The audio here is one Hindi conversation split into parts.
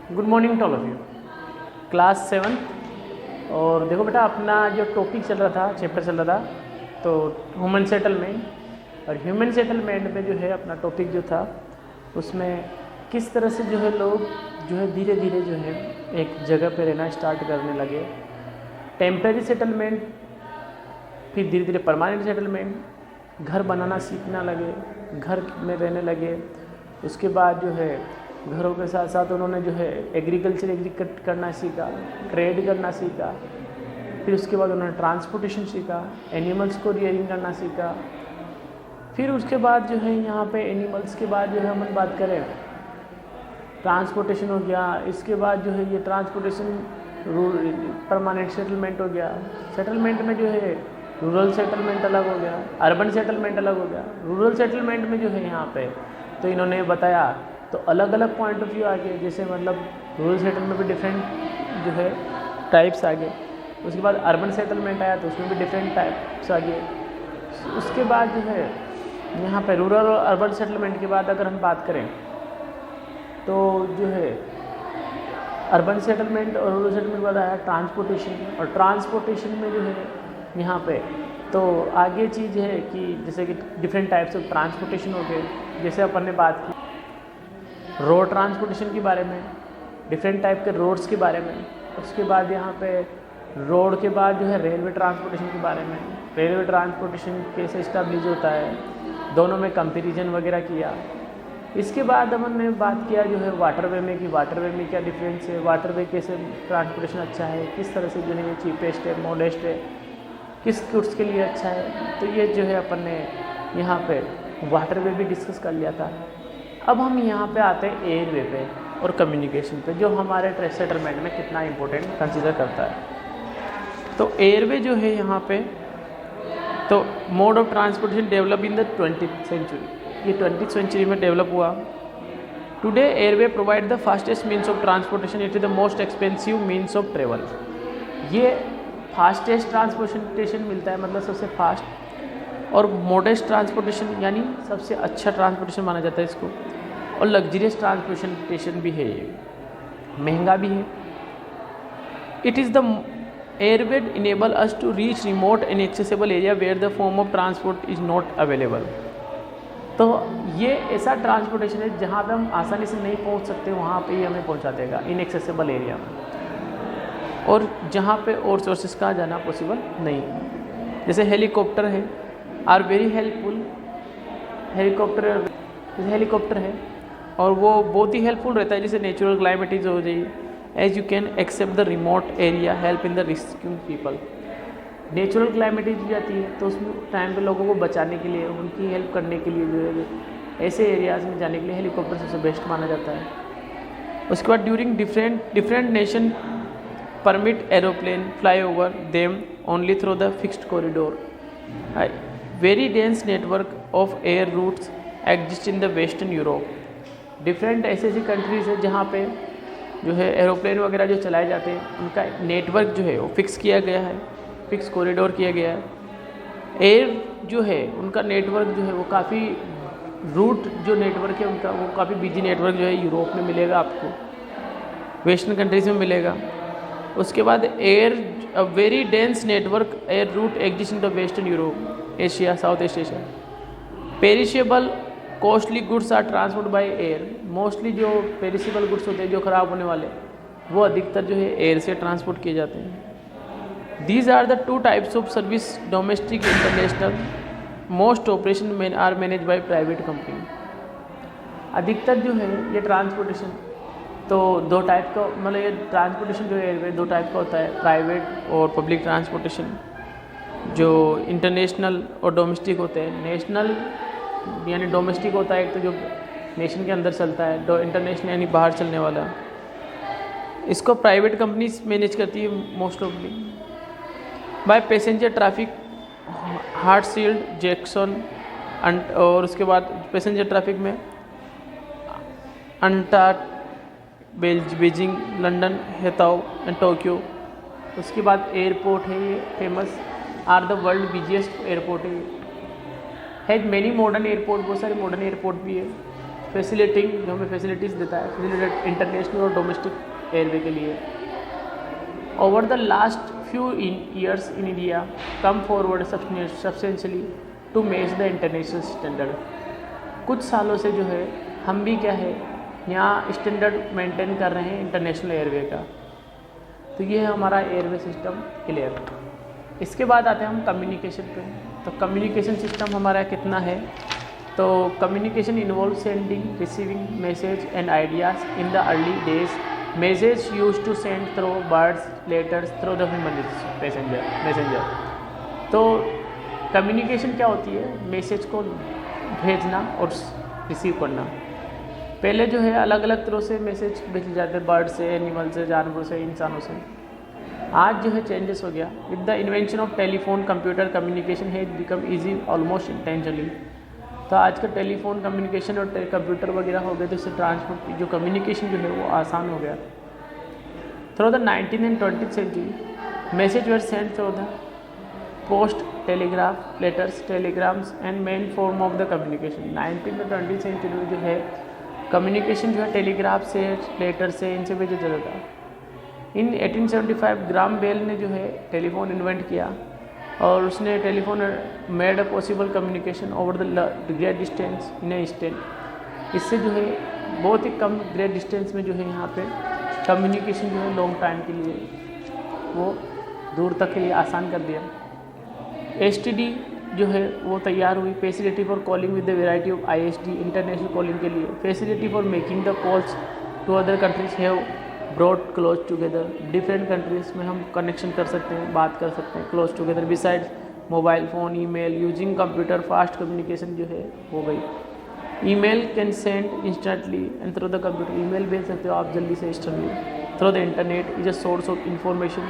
Good morning to all of you. Class 7। और देखो बेटा, अपना जो टॉपिक चल रहा था, चैप्टर चल रहा था, तो ह्यूमन सेटलमेंट। और ह्यूमन सेटलमेंट में जो है अपना टॉपिक जो था, उसमें किस तरह से जो है लोग जो है धीरे धीरे जो है एक जगह पे रहना स्टार्ट करने लगे। टेम्परेरी सेटलमेंट, फिर धीरे धीरे परमानेंट सेटलमेंट, घर बनाना सीखना लगे, घर में रहने लगे। उसके बाद जो है घरों के साथ साथ उन्होंने जो है एग्रीकल्चर करना सीखा, ट्रेड करना सीखा। फिर उसके बाद उन्होंने ट्रांसपोर्टेशन सीखा, एनिमल्स को रियरिंग करना सीखा। फिर उसके बाद जो है यहाँ पे एनिमल्स के बाद जो है हम बात करें, ट्रांसपोर्टेशन हो गया। इसके बाद जो है ये ट्रांसपोर्टेशन परमानेंट सेटलमेंट हो गया। सेटलमेंट में जो है रूरल सेटलमेंट अलग हो गया, अर्बन सेटलमेंट अलग हो गया। रूरल सेटलमेंट में जो है यहाँ पे तो इन्होंने बताया, तो अलग अलग पॉइंट ऑफ व्यू आ गए। जैसे मतलब रूरल सेटलमेंट में डिफरेंट जो है टाइप्स आ गए। उसके बाद अर्बन सेटलमेंट आया तो उसमें भी डिफरेंट टाइप्स आ गए। उसके बाद जो है यहाँ पे रूरल और अर्बन सेटलमेंट के बाद अगर हम बात करें तो जो है अर्बन सेटलमेंट और रूरल सेटलमेंट के बाद आया ट्रांसपोर्टेशन। और ट्रांसपोर्टेशन में जो है यहाँ पे तो आगे चीज़ है कि जैसे कि डिफरेंट टाइप्स ऑफ ट्रांसपोर्टेशन हो गए। जैसे अपन ने बात की रोड ट्रांसपोर्टेशन के बारे में, डिफरेंट टाइप के रोड्स के बारे में। उसके बाद यहाँ पे रोड के बाद जो है रेलवे ट्रांसपोर्टेशन के बारे में, रेलवे ट्रांसपोर्टेशन कैसे इस्टेब्लिश होता है, दोनों में कंपैरिजन वगैरह किया। इसके बाद हमने बात किया जो है वाटरवे में कि वाटरवे में क्या डिफरेंस है, वाटरवे कैसे ट्रांसपोर्टेशन अच्छा है, किस तरह से जो है ये चीपेस्ट है, मोडेस्ट है, किस गुड्स के लिए अच्छा है। तो ये जो है अपन ने यहाँ पे वाटरवे भी डिस्कस कर लिया था। अब हम यहाँ पे आते हैं एयरवे पे और कम्युनिकेशन पे, जो हमारे सेटलमेंट में कितना इम्पोर्टेंट कंसिडर करता है। तो एयरवे जो है यहाँ पे तो mode of transportation develop in the 20th century, ये 20th सेंचुरी में डेवलप हुआ। Today airway provide the fastest means of transportation, it is the most expensive means of travel. ये फास्टेस्ट ट्रांसपोर्टेशन मिलता है, मतलब सबसे फास्ट, और मोडेस्ट ट्रांसपोर्टेशन यानी सबसे अच्छा ट्रांसपोर्टेशन माना जाता है इसको। और लग्जरियस ट्रांसपोर्टेशन भी है, ये महंगा भी है। It is the airway enable us to reach remote and accessible area where the form of transport is not available. तो ये ऐसा ट्रांसपोर्टेशन है जहाँ पे हम आसानी से नहीं पहुँच सकते, वहाँ पे ही हमें पहुँचा देगा इनएक्सेसिबल एरिया में, और जहाँ पे और सोर्सेस का जाना पॉसिबल नहीं है। जैसे हेलीकॉप्टर है, आर वेरी हेल्पफुल। हेलीकॉप्टर है और वो बहुत ही हेल्पफुल रहता है। जैसे नेचुरल क्लाइमेटीज हो जाए, as you can accept the remote area, help in the rescue people. Natural calamities भी आती है तो उसमें टाइम पे लोगों को बचाने के लिए, उनकी हेल्प करने के लिए जो है ऐसे एरियाज़ में जाने के लिए हेलीकॉप्टर सबसे बेस्ट माना जाता है। उसके बाद during different nation permit aeroplane fly over them only through the fixed corridor. Very dense network of air routes exist in the Western Europe. Different ऐसी कंट्रीज़ है जहाँ पे जो है एरोप्लेन वगैरह जो चलाए जाते हैं, उनका नेटवर्क जो है वो फिक्स किया गया है, फिक्स कॉरिडोर किया गया है। एयर जो है उनका नेटवर्क जो है वो काफ़ी रूट जो नेटवर्क है उनका वो काफ़ी बिजी नेटवर्क जो है यूरोप में मिलेगा, आपको वेस्टर्न कंट्रीज़ में मिलेगा। उसके बाद air very dense network air route exist in the western Europe, Asia, south east Asia. Perishable costly goods are transport by air. Mostly जो पेरिशेबल गुड्स होते हैं, जो ख़राब होने वाले, वो अधिकतर जो है एयर से ट्रांसपोर्ट किए जाते हैं। These are the two types of service, domestic, international. Most operation are manage by private company. अधिकतर जो है ये ट्रांसपोर्टेशन तो दो टाइप का, मतलब ये ट्रांसपोर्टेशन जो है दो टाइप का होता है, प्राइवेट और पब्लिक ट्रांसपोर्टेशन, जो इंटरनेशनल और डोमेस्टिक होते हैं। नेशनल यानी डोमेस्टिक होता है एक तो जो नेशन के अंदर चलता है, इंटरनेशनल यानी बाहर चलने वाला। इसको प्राइवेट कंपनीज मैनेज करती है most awfully. By passenger traffic Hartsfield, Jackson, और उसके बाद पैसेंजर ट्रैफिक में अंटार्ट, Beijing, London, Heathrow and Tokyo. उसके बाद एयरपोर्ट है ये famous, are the world busiest airport है। हैज मेनी मॉडर्न एयरपोर्ट, बहुत सारे मॉडर्न एयरपोर्ट भी है। फैसिलिटिंग, जो हमें फैसिलिटीज़ देता है, फैसिलिटेड इंटरनेशनल और डोमेस्टिक एयरवे के लिए। Over the last few years in India come forward substantially to match the international standard। कुछ सालों से जो है हम भी क्या है यहाँ स्टैंडर्ड मेंटेन कर रहे हैं इंटरनेशनल एयरवे का। तो ये है हमारा एयरवे सिस्टम क्लियर। इसके बाद आते हैं हम कम्युनिकेशन पे। तो कम्युनिकेशन सिस्टम हमारा कितना है, तो communication involve sending receiving message and ideas in the early days. Message use to send through birds letters through the human messenger. तो कम्युनिकेशन क्या होती है, मैसेज को भेजना और रिसीव करना। पहले जो है अलग अलग तरह से मैसेज भेजे जाते हैं, बर्ड से, एनिमल से, जानवरों से, इंसानों से। आज जो है चेंजेस हो गया। With the invention of telephone computer communication has become easy almost intentionally. तो आज का टेलीफोन कम्युनिकेशन और कंप्यूटर वगैरह हो गए, तो इससे ट्रांसपोर्ट जो कम्युनिकेशन जो है वो आसान हो गया। Through the 19th and 20th century message were send through the post, telegraph, letters, telegrams and main form of the communication. 19th और 20th सेंचुरी में जो है कम्युनिकेशन जो है टेलीग्राफ से, लेटर से, इनसे भेजा जाता था। इन 1875 ग्राम बेल ने जो है टेलीफोन इन्वेंट किया और उसने telephone made a possible communication over the great distance in A instant. इससे जो है बहुत ही कम ग्रेट डिस्टेंस में जो है यहाँ पे कम्युनिकेशन जो है लॉन्ग टाइम के लिए वो दूर तक के लिए आसान कर दिया। STD जो है वो तैयार हुई, facility for calling with the variety of ISD, international calling के लिए। Facility for making the calls to other countries have brought close together. Different countries में हम कनेक्शन कर सकते हैं, बात कर सकते हैं close together. Besides mobile phone, email, using computer, fast communication जो है हो गई। Email can send instantly and through the computer. Email भेज सकते हो आप जल्दी से instantly. Through the internet is a source of information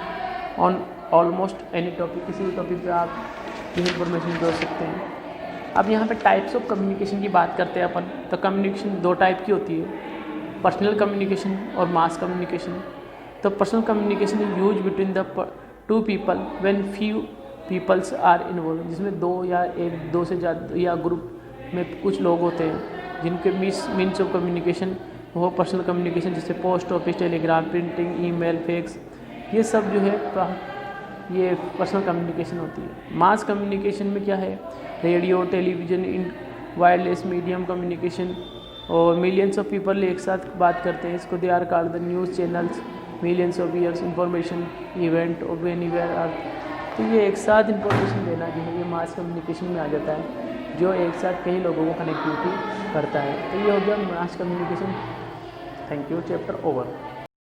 on almost any topic. किसी भी टॉपिक पे आप ये इंफॉर्मेशन जोड़ सकते हैं। अब यहाँ पे टाइप्स ऑफ कम्युनिकेशन की बात करते हैं अपन। तो कम्युनिकेशन दो टाइप की होती है, पर्सनल कम्युनिकेशन और मास कम्युनिकेशन। तो personal communication is use between the two people when few peoples are involve, जिसमें दो या एक, दो से ज़्यादा या ग्रुप में कुछ लोग होते हैं जिनके मीन्स ऑफ कम्युनिकेशन वो पर्सनल कम्युनिकेशन, जैसे post office, Telegram, printing, email, fax, ये सब जो है ये पर्सनल कम्युनिकेशन होती है। मास कम्युनिकेशन में क्या है, radio, television, in wireless medium communication, और मिलियंस ऑफ पीपल एक साथ बात करते हैं। इसको they are called the news channels, millions of years information event of anywhere are. तो ये एक साथ इंफॉर्मेशन देना जो है ये मास कम्युनिकेशन में आ जाता है, जो एक साथ कई लोगों को कनेक्टिविटी करता है। तो ये हो गया mass communication. Thank you. Chapter over.